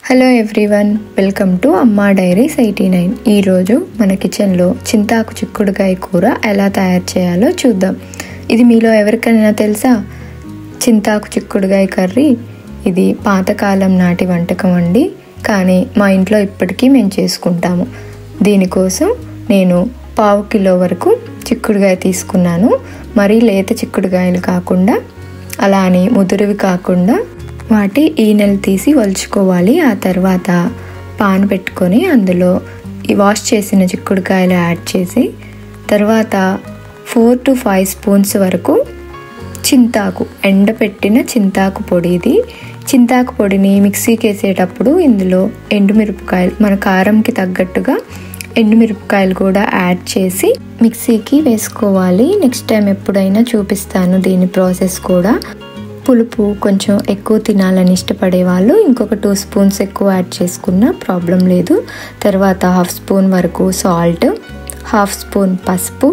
Hello everyone, welcome to అమ్మా diaries 89. ఈరోజు మన కిచెన్లో చింతాకు చిక్కుడుకాయ కూర ఎలా తయారు చేయాలో చూద్దాం. ఇది మీలో ఎవరికైనా తెలుసా? చింతాకు చిక్కుడుకాయ కర్రీ ఇది పాతకాలం నాటి వంటకం అండి. కానీ మా ఇంట్లో ఇప్పటికీ మేము చేసుకుంటాము. దీనికోసం నేను 1/2 కిలో వరకు చిక్కుడుకాయ తీసుకున్నాను. మరీ లేత చిక్కుడుకాయలు కాకుండా, అలా అని ముదురువి కాకుండా వాటి ఈనెలు తీసి వలుచుకోవాలి. ఆ తర్వాత పాన్ పెట్టుకొని అందులో ఈ వాష్ చేసిన చిక్కుడుకాయలు యాడ్ చేసి, తర్వాత 4 to 5 స్పూన్స్ వరకు చింతాకు, ఎండపెట్టిన చింతాకు పొడి. ఇది చింతాకు పొడిని మిక్సీకి వేసేటప్పుడు ఇందులో ఎండుమిరపకాయలు, మన కారంకి తగ్గట్టుగా ఎండుమిరపకాయలు కూడా యాడ్ చేసి మిక్సీకి వేసుకోవాలి. నెక్స్ట్ టైం ఎప్పుడైనా చూపిస్తాను దీని ప్రాసెస్ కూడా. పులుపు కొంచెం ఎక్కువ తినాలని ఇష్టపడే వాళ్ళు ఇంకొక 2 స్పూన్స్ ఎక్కువ యాడ్ చేసుకున్నా ప్రాబ్లం లేదు. తర్వాత 1/2 స్పూన్ వరకు సాల్ట్, 1/2 స్పూన్ పసుపు,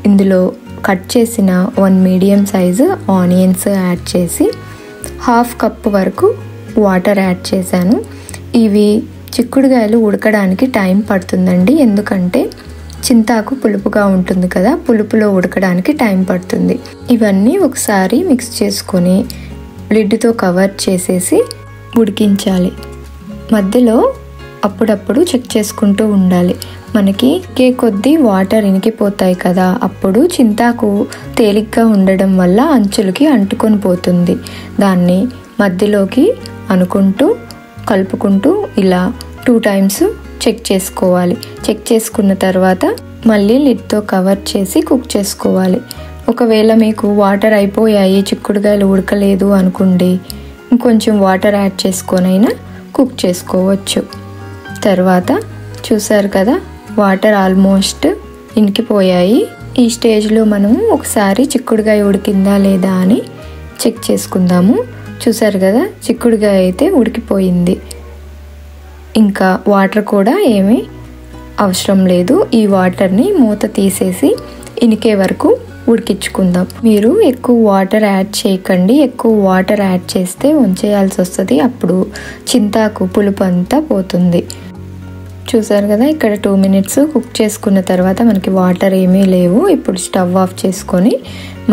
ఇందులో కట్ చేసిన 1 మీడియం సైజు ఆనియన్స్ యాడ్ చేసి 1/2 కప్పు వరకు వాటర్ యాడ్ చేశాను. ఇవి చిక్కుడుకాయలు ఉడకడానికి టైం పడుతుందండి, ఎందుకంటే చింతాకు పులుపుగా ఉంటుంది కదా, పులుపులో ఉడకడానికి టైం పడుతుంది. ఇవన్నీ ఒకసారి మిక్స్ చేసుకొని లిడ్తో కవర్ చేసేసి ఉడికించాలి. మధ్యలో అప్పుడప్పుడు చెక్ చేసుకుంటూ ఉండాలి. మనకి కొద్ది వాటర్ ఇనికిపోతాయి కదా, అప్పుడు చింతాకు తేలిగ్గా ఉండడం వల్ల అంచులకి అంటుకొని పోతుంది. దాన్ని మధ్యలోకి అనుకుంటూ కలుపుకుంటూ ఇలా 2 టైమ్స్ చెక్ చేసుకోవాలి. చెక్ చేసుకున్న తర్వాత మళ్ళీ లిడ్తో కవర్ చేసి కుక్ చేసుకోవాలి. ఒకవేళ మీకు వాటర్ అయిపోయాయి, చిక్కుడుకాయలు ఉడకలేదు అనుకోండి, ఇంకొంచెం వాటర్ యాడ్ చేసుకొనైనా కుక్ చేసుకోవచ్చు. తర్వాత చూసారు కదా, వాటర్ ఆల్మోస్ట్ ఇంకిపోయాయి. ఈ స్టేజ్లో మనము ఒకసారి చిక్కుడుకాయ ఉడికిందా లేదా అని చెక్ చేసుకుందాము. చూసారు కదా, చిక్కుడుకాయ అయితే ఉడికిపోయింది. ఇంకా వాటర్ కూడా ఏమీ అవసరం లేదు. ఈ వాటర్ని మూత తీసేసి ఇనికే వరకు ఉడికించుకుందాం. మీరు ఎక్కువ వాటర్ యాడ్ చేయకండి. ఎక్కువ వాటర్ యాడ్ చేస్తే ఉంచేయాల్సి వస్తుంది, అప్పుడు చింతాకు పులుపు అంతా పోతుంది. చూసారు కదా, ఇక్కడ 2 మినిట్స్ కుక్ చేసుకున్న తర్వాత మనకి వాటర్ ఏమీ లేవు. ఇప్పుడు స్టవ్ ఆఫ్ చేసుకొని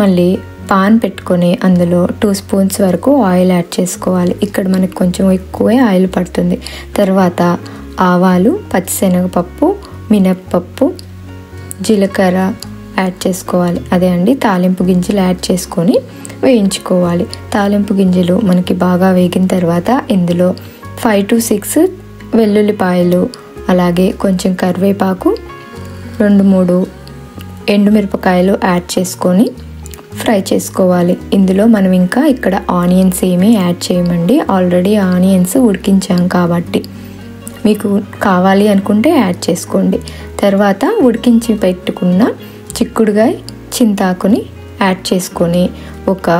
మళ్ళీ పాన్ పెట్టుకొని అందులో 2 స్పూన్స్ వరకు ఆయిల్ యాడ్ చేసుకోవాలి. ఇక్కడ మనకి కొంచెం ఎక్కువే ఆయిల్ పడుతుంది. తర్వాత ఆవాలు, పచ్చిశనగపప్పు, మినప్పప్పు, జీలకర్ర యాడ్ చేసుకోవాలి. అదే అండి, తాలింపు గింజలు యాడ్ చేసుకొని వేయించుకోవాలి. తాలింపు గింజలు మనకి బాగా వేగిన తర్వాత ఇందులో 5 to 6 వెల్లుల్లిపాయలు, అలాగే కొంచెం కరివేపాకు, 2-3 ఎండుమిరపకాయలు యాడ్ చేసుకొని ఫ్రై చేసుకోవాలి. ఇందులో మనం ఇంకా ఇక్కడ ఆనియన్స్ ఏమీ యాడ్ చేయమండి, ఆల్రెడీ ఆనియన్స్ ఉడికించాం కాబట్టి. మీకు కావాలి అనుకుంటే యాడ్ చేసుకోండి. తర్వాత ఉడికించి పెట్టుకున్న చిక్కుడుకాయ చింతాకుని యాడ్ చేసుకొని ఒక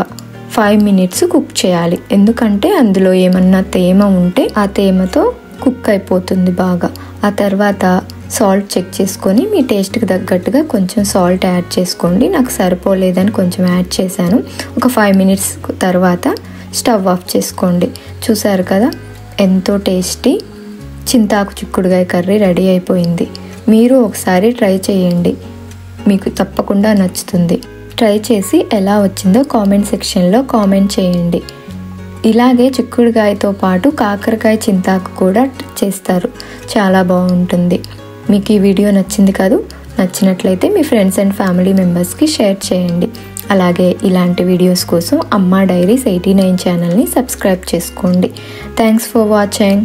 5 మినిట్స్ కుక్ చేయాలి. ఎందుకంటే అందులో ఏమన్నా తేమ ఉంటే ఆ తేమతో కుక్ అయిపోతుంది బాగా. ఆ తర్వాత సాల్ట్ చెక్ చేసుకొని మీ టేస్ట్కి తగ్గట్టుగా కొంచెం సాల్ట్ యాడ్ చేసుకోండి. నాకు సరిపోలేదని కొంచెం యాడ్ చేశాను. ఒక 5 మినిట్స్ తర్వాత స్టవ్ ఆఫ్ చేసుకోండి. చూసారు కదా, ఎంతో టేస్టీ చింతాకు చిక్కుడుకాయ కర్రీ రెడీ అయిపోయింది. మీరు ఒకసారి ట్రై చేయండి, మీకు తప్పకుండా నచ్చుతుంది. ట్రై చేసి ఎలా వచ్చిందో కామెంట్ సెక్షన్లో కామెంట్ చేయండి. ఇలాగే చిక్కుడుకాయతో పాటు కాకరకాయ చింతాకు కూడా చేస్తారు, చాలా బాగుంటుంది. మీకు ఈ వీడియో నచ్చింది కాదు? నచ్చినట్లయితే మీ ఫ్రెండ్స్ అండ్ ఫ్యామిలీ మెంబర్స్కి షేర్ చేయండి. అలాగే ఇలాంటి వీడియోస్ కోసం అమ్మా డైరీస్ 89 ఛానల్ని సబ్స్క్రైబ్ చేసుకోండి. Thanks for watching.